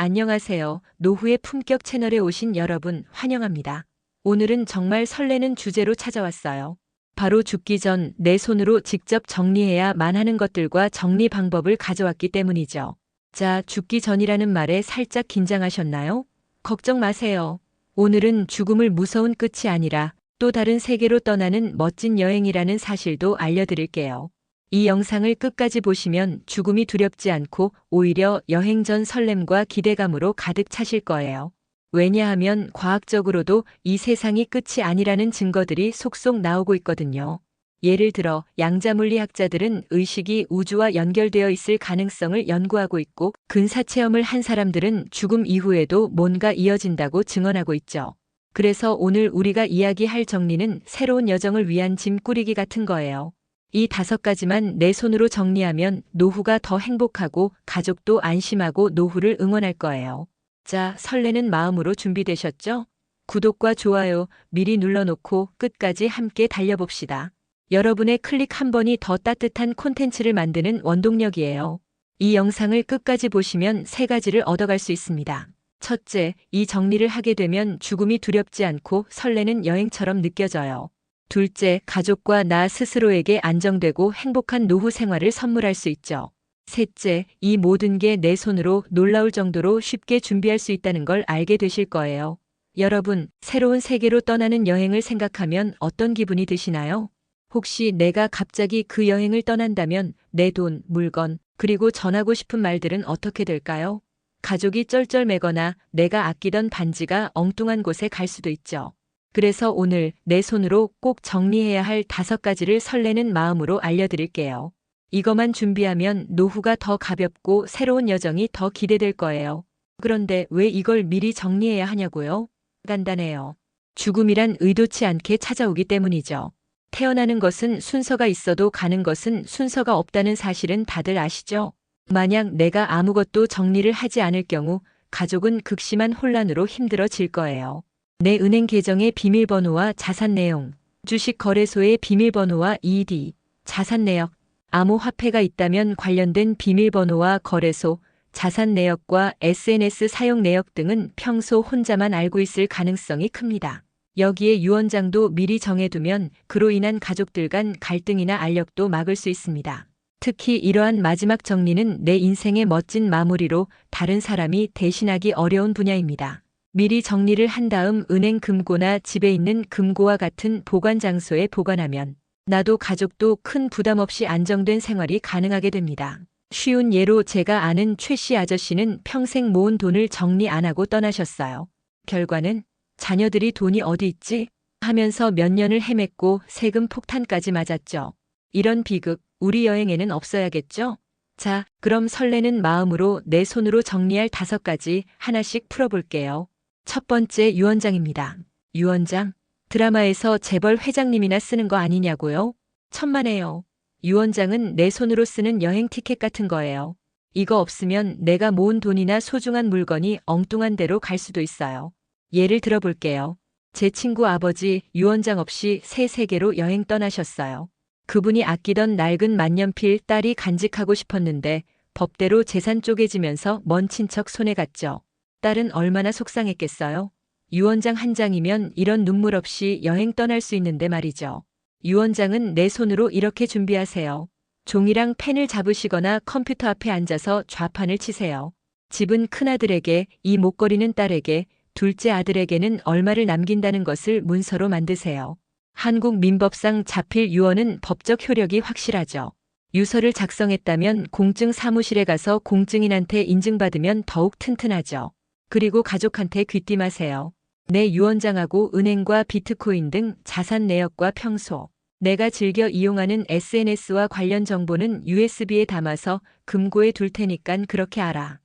안녕하세요. 노후의 품격 채널에 오신 여러분 환영합니다. 오늘은 정말 설레는 주제로 찾아왔어요. 바로 죽기 전 내 손으로 직접 정리해야만 하는 것들과 정리 방법을 가져왔기 때문이죠. 자, 죽기 전이라는 말에 살짝 긴장하셨나요? 걱정 마세요. 오늘은 죽음을 무서운 끝이 아니라 또 다른 세계로 떠나는 멋진 여행이라는 사실도 알려드릴게요. 이 영상을 끝까지 보시면 죽음이 두렵지 않고 오히려 여행 전 설렘과 기대감으로 가득 차실 거예요. 왜냐하면 과학적으로도 이 세상이 끝이 아니라는 증거들이 속속 나오고 있거든요. 예를 들어 양자물리학자들은 의식이 우주와 연결되어 있을 가능성을 연구하고 있고, 근사 체험을 한 사람들은 죽음 이후에도 뭔가 이어진다고 증언하고 있죠. 그래서 오늘 우리가 이야기할 정리는 새로운 여정을 위한 짐 꾸리기 같은 거예요. 이 5가지만 내 손으로 정리하면 노후가 더 행복하고 가족도 안심하고 노후를 응원할 거예요. 자, 설레는 마음으로 준비되셨죠? 구독과 좋아요 미리 눌러놓고 끝까지 함께 달려봅시다. 여러분의 클릭 한 번이 더 따뜻한 콘텐츠를 만드는 원동력이에요. 이 영상을 끝까지 보시면 3가지를 얻어갈 수 있습니다. 첫째, 이 정리를 하게 되면 죽음이 두렵지 않고 설레는 여행처럼 느껴져요. 둘째, 가족과 나 스스로에게 안정되고 행복한 노후 생활을 선물할 수 있죠. 셋째, 이 모든 게 내 손으로 놀라울 정도로 쉽게 준비할 수 있다는 걸 알게 되실 거예요. 여러분, 새로운 세계로 떠나는 여행을 생각하면 어떤 기분이 드시나요? 혹시 내가 갑자기 그 여행을 떠난다면 내 돈, 물건, 그리고 전하고 싶은 말들은 어떻게 될까요? 가족이 쩔쩔매거나 내가 아끼던 반지가 엉뚱한 곳에 갈 수도 있죠. 그래서 오늘 내 손으로 꼭 정리해야 할 5가지를 설레는 마음으로 알려드릴게요. 이것만 준비하면 노후가 더 가볍고 새로운 여정이 더 기대될 거예요. 그런데 왜 이걸 미리 정리해야 하냐고요? 간단해요. 죽음이란 의도치 않게 찾아오기 때문이죠. 태어나는 것은 순서가 있어도 가는 것은 순서가 없다는 사실은 다들 아시죠? 만약 내가 아무것도 정리를 하지 않을 경우 가족은 극심한 혼란으로 힘들어질 거예요. 내 은행 계정의 비밀번호와 자산 내용, 주식 거래소의 비밀번호와 ED, 자산 내역, 암호화폐가 있다면 관련된 비밀번호와 거래소, 자산 내역과 SNS 사용 내역 등은 평소 혼자만 알고 있을 가능성이 큽니다. 여기에 유언장도 미리 정해두면 그로 인한 가족들 간 갈등이나 알력도 막을 수 있습니다. 특히 이러한 마지막 정리는 내 인생의 멋진 마무리로 다른 사람이 대신하기 어려운 분야입니다. 미리 정리를 한 다음 은행 금고나 집에 있는 금고와 같은 보관 장소에 보관하면 나도 가족도 큰 부담 없이 안정된 생활이 가능하게 됩니다. 쉬운 예로 제가 아는 최 씨 아저씨는 평생 모은 돈을 정리 안 하고 떠나셨어요. 결과는 자녀들이 돈이 어디 있지? 하면서 몇 년을 헤맸고 세금 폭탄까지 맞았죠. 이런 비극, 우리 여행에는 없어야겠죠? 자, 그럼 설레는 마음으로 내 손으로 정리할 5가지 하나씩 풀어볼게요. 첫 번째, 유언장입니다. 유언장? 드라마에서 재벌 회장님이나 쓰는 거 아니냐고요? 천만에요. 유언장은 내 손으로 쓰는 여행 티켓 같은 거예요. 이거 없으면 내가 모은 돈이나 소중한 물건이 엉뚱한 데로 갈 수도 있어요. 예를 들어볼게요. 제 친구 아버지 유언장 없이 새 세계로 여행 떠나셨어요. 그분이 아끼던 낡은 만년필 딸이 간직하고 싶었는데 법대로 재산 쪼개지면서 먼 친척 손에 갔죠. 딸은 얼마나 속상했겠어요? 유언장 한 장이면 이런 눈물 없이 여행 떠날 수 있는데 말이죠. 유언장은 내 손으로 이렇게 준비하세요. 종이랑 펜을 잡으시거나 컴퓨터 앞에 앉아서 좌판을 치세요. 집은 큰아들에게, 이 목걸이는 딸에게, 둘째 아들에게는 얼마를 남긴다는 것을 문서로 만드세요. 한국 민법상 자필 유언은 법적 효력이 확실하죠. 유서를 작성했다면 공증 사무실에 가서 공증인한테 인증받으면 더욱 튼튼하죠. 그리고 가족한테 귀띔하세요. 내 유언장하고 은행과 비트코인 등 자산 내역과 평소 내가 즐겨 이용하는 SNS와 관련 정보는 USB에 담아서 금고에 둘 테니깐 그렇게 알아.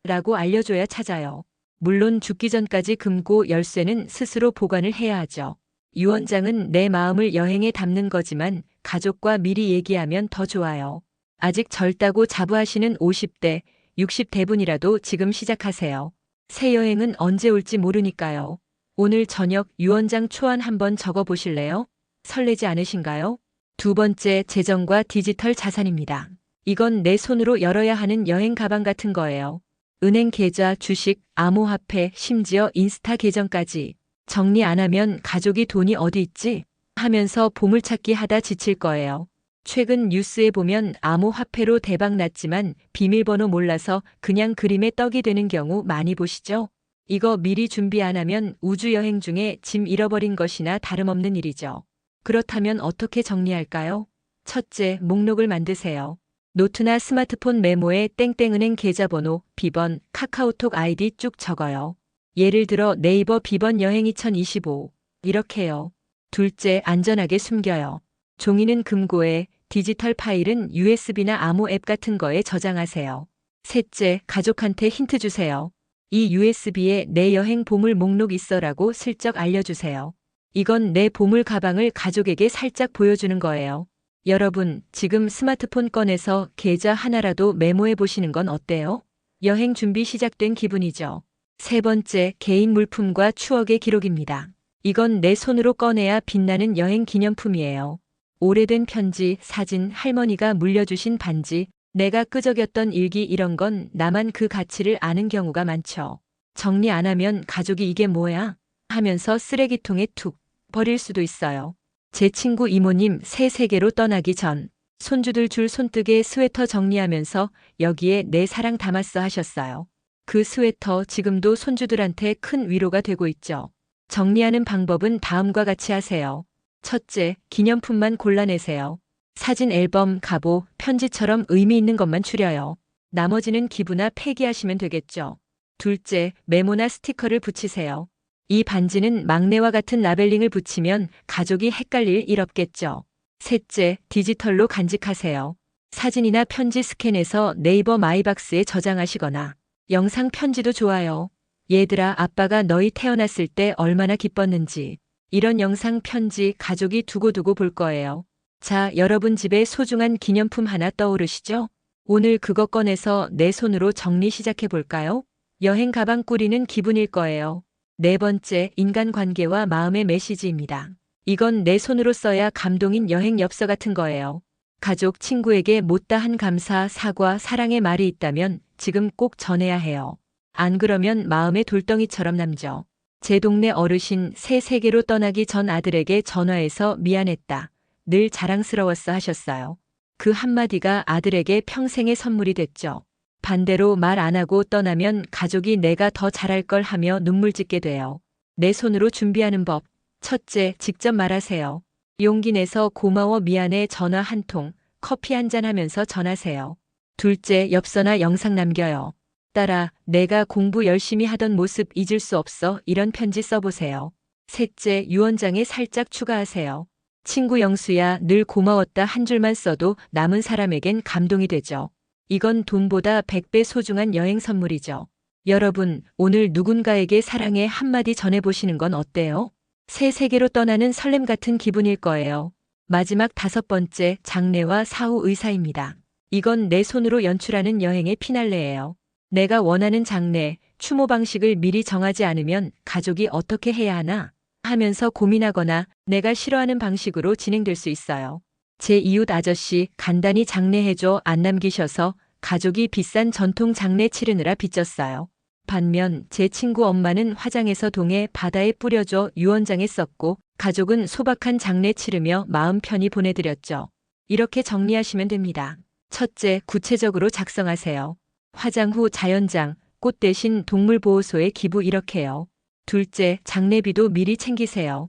라고 알려줘야 찾아요. 물론 죽기 전까지 금고 열쇠는 스스로 보관을 해야 하죠. 유언장은 내 마음을 여행에 담는 거지만 가족과 미리 얘기하면 더 좋아요. 아직 젊다고 자부하시는 50대, 60대 분이라도 지금 시작하세요. 새 여행은 언제 올지 모르니까요. 오늘 저녁 유언장 초안 한번 적어보실래요? 설레지 않으신가요? 두 번째, 재정과 디지털 자산입니다. 이건 내 손으로 열어야 하는 여행 가방 같은 거예요. 은행 계좌, 주식, 암호화폐, 심지어 인스타 계정까지. 정리 안 하면 가족이 돈이 어디 있지? 하면서 보물찾기 하다 지칠 거예요. 최근 뉴스에 보면 암호화폐로 대박 났지만 비밀번호 몰라서 그냥 그림의 떡이 되는 경우 많이 보시죠? 이거 미리 준비 안 하면 우주여행 중에 짐 잃어버린 것이나 다름없는 일이죠. 그렇다면 어떻게 정리할까요? 첫째, 목록을 만드세요. 노트나 스마트폰 메모에 땡땡은행 계좌번호, 비번, 카카오톡 아이디 쭉 적어요. 예를 들어 네이버 비번 여행 2025 이렇게요. 둘째, 안전하게 숨겨요. 종이는 금고에, 디지털 파일은 USB나 암호 앱 같은 거에 저장하세요. 셋째, 가족한테 힌트 주세요. 이 USB에 내 여행 보물 목록 있어라고 슬쩍 알려주세요. 이건 내 보물 가방을 가족에게 살짝 보여주는 거예요. 여러분, 지금 스마트폰 꺼내서 계좌 하나라도 메모해 보시는 건 어때요? 여행 준비 시작된 기분이죠. 세 번째, 개인 물품과 추억의 기록입니다. 이건 내 손으로 꺼내야 빛나는 여행 기념품이에요. 오래된 편지, 사진, 할머니가 물려주신 반지, 내가 끄적였던 일기 이런 건 나만 그 가치를 아는 경우가 많죠. 정리 안 하면 가족이 이게 뭐야? 하면서 쓰레기통에 툭 버릴 수도 있어요. 제 친구 이모님 새 세계로 떠나기 전 손주들 줄 손뜨개 스웨터 정리하면서 여기에 내 사랑 담았어 하셨어요. 그 스웨터 지금도 손주들한테 큰 위로가 되고 있죠. 정리하는 방법은 다음과 같이 하세요. 첫째, 기념품만 골라내세요. 사진 앨범, 가보, 편지처럼 의미 있는 것만 추려요. 나머지는 기부나 폐기하시면 되겠죠. 둘째, 메모나 스티커를 붙이세요. 이 반지는 막내와 같은 라벨링을 붙이면 가족이 헷갈릴 일 없겠죠. 셋째, 디지털로 간직하세요. 사진이나 편지 스캔해서 네이버 마이박스에 저장하시거나 영상 편지도 좋아요. 얘들아, 아빠가 너희 태어났을 때 얼마나 기뻤는지. 이런 영상 편지 가족이 두고두고 볼 거예요. 자, 여러분 집에 소중한 기념품 하나 떠오르시죠? 오늘 그거 꺼내서 내 손으로 정리 시작해 볼까요? 여행 가방 꾸리는 기분일 거예요. 네 번째, 인간관계와 마음의 메시지입니다. 이건 내 손으로 써야 감동인 여행 엽서 같은 거예요. 가족, 친구에게 못다한 감사, 사과, 사랑의 말이 있다면 지금 꼭 전해야 해요. 안 그러면 마음의 돌덩이처럼 남죠. 제 동네 어르신 새 세계로 떠나기 전 아들에게 전화해서 미안했다. 늘 자랑스러웠어 하셨어요. 그 한마디가 아들에게 평생의 선물이 됐죠. 반대로 말 안 하고 떠나면 가족이 내가 더 잘할 걸 하며 눈물 짓게 돼요. 내 손으로 준비하는 법. 첫째, 직접 말하세요. 용기 내서 고마워 미안해 전화 한 통, 커피 한 잔 하면서 전하세요. 둘째, 엽서나 영상 남겨요. 딸아, 내가 공부 열심히 하던 모습 잊을 수 없어 이런 편지 써보세요. 셋째, 유언장에 살짝 추가하세요. 친구 영수야, 늘 고마웠다 한 줄만 써도 남은 사람에겐 감동이 되죠. 이건 돈보다 100배 소중한 여행 선물이죠. 여러분, 오늘 누군가에게 사랑의 한마디 전해보시는 건 어때요? 새 세계로 떠나는 설렘 같은 기분일 거예요. 마지막 다섯 번째, 장례와 사후 의사입니다. 이건 내 손으로 연출하는 여행의 피날레예요. 내가 원하는 장례, 추모 방식을 미리 정하지 않으면 가족이 어떻게 해야 하나 하면서 고민하거나 내가 싫어하는 방식으로 진행될 수 있어요. 제 이웃 아저씨 간단히 장례해줘 안 남기셔서 가족이 비싼 전통 장례 치르느라 빚졌어요. 반면 제 친구 엄마는 화장해서 동해 바다에 뿌려줘 유언장에 썼고 가족은 소박한 장례 치르며 마음 편히 보내드렸죠. 이렇게 정리하시면 됩니다. 첫째, 구체적으로 작성하세요. 화장 후 자연장, 꽃 대신 동물보호소에 기부 이렇게요. 둘째, 장례비도 미리 챙기세요.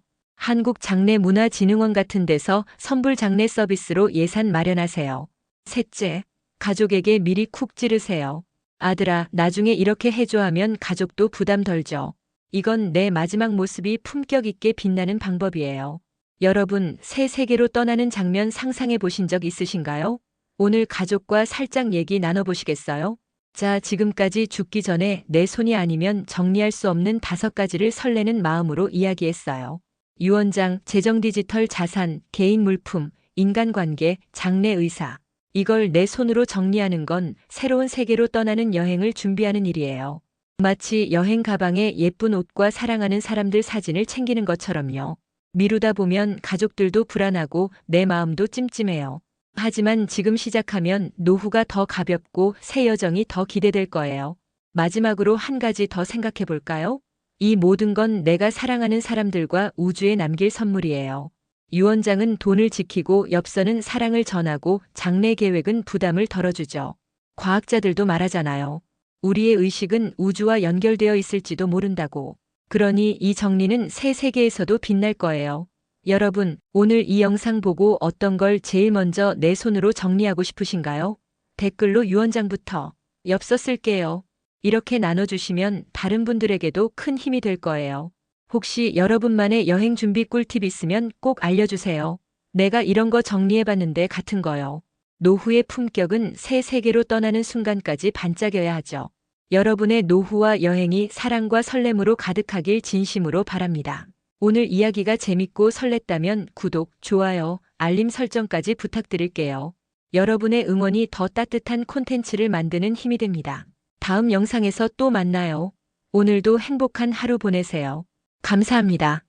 한국장례문화진흥원 같은 데서 선불 장례 서비스로 예산 마련하세요. 셋째, 가족에게 미리 쿡 찌르세요. 아들아, 나중에 이렇게 해줘 하면 가족도 부담 덜죠. 이건 내 마지막 모습이 품격 있게 빛나는 방법이에요. 여러분, 새 세계로 떠나는 장면 상상해 보신 적 있으신가요? 오늘 가족과 살짝 얘기 나눠보시겠어요? 자, 지금까지 죽기 전에 내 손이 아니면 정리할 수 없는 5가지를 설레는 마음으로 이야기했어요. 유언장, 재정 디지털 자산, 개인 물품, 인간관계, 장례 의사. 이걸 내 손으로 정리하는 건 새로운 세계로 떠나는 여행을 준비하는 일이에요. 마치 여행 가방에 예쁜 옷과 사랑하는 사람들 사진을 챙기는 것처럼요. 미루다 보면 가족들도 불안하고 내 마음도 찜찜해요. 하지만 지금 시작하면 노후가 더 가볍고 새 여정이 더 기대될 거예요. 마지막으로 한 가지 더 생각해 볼까요? 이 모든 건 내가 사랑하는 사람들과 우주에 남길 선물이에요. 유언장은 돈을 지키고 엽서는 사랑을 전하고 장래 계획은 부담을 덜어주죠. 과학자들도 말하잖아요. 우리의 의식은 우주와 연결되어 있을지도 모른다고. 그러니 이 정리는 새 세계에서도 빛날 거예요. 여러분, 오늘 이 영상 보고 어떤 걸 제일 먼저 내 손으로 정리하고 싶으신가요? 댓글로 유언장부터 엽서 쓸게요. 이렇게 나눠주시면 다른 분들에게도 큰 힘이 될 거예요. 혹시 여러분만의 여행 준비 꿀팁 있으면 꼭 알려주세요. 내가 이런 거 정리해봤는데 같은 거요. 노후의 품격은 새 세계로 떠나는 순간까지 반짝여야 하죠. 여러분의 노후와 여행이 사랑과 설렘으로 가득하길 진심으로 바랍니다. 오늘 이야기가 재밌고 설렜다면 구독, 좋아요, 알림 설정까지 부탁드릴게요. 여러분의 응원이 더 따뜻한 콘텐츠를 만드는 힘이 됩니다. 다음 영상에서 또 만나요. 오늘도 행복한 하루 보내세요. 감사합니다.